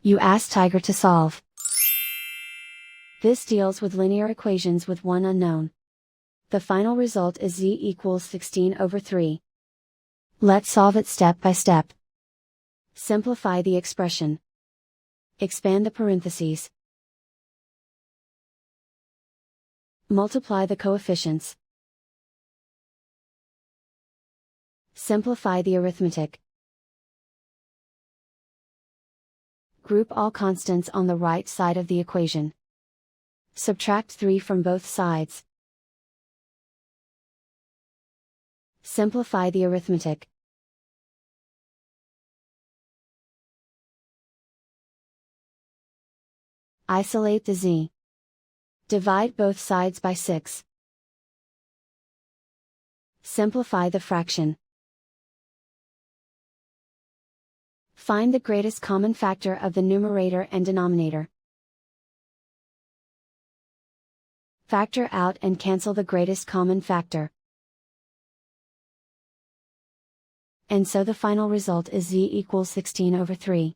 You ask Tiger to solve. This deals with linear equations with one unknown. The final result is z equals 16/3. Let's solve it step by step. Simplify the expression. Expand the parentheses. Multiply the coefficients. Simplify the arithmetic. Group all constants on the right side of the equation. Subtract 3 from both sides. Simplify the arithmetic. Isolate the z. Divide both sides by 6. Simplify the fraction. Find the greatest common factor of the numerator and denominator. Factor out and cancel the greatest common factor. And so the final result is z equals 16/3.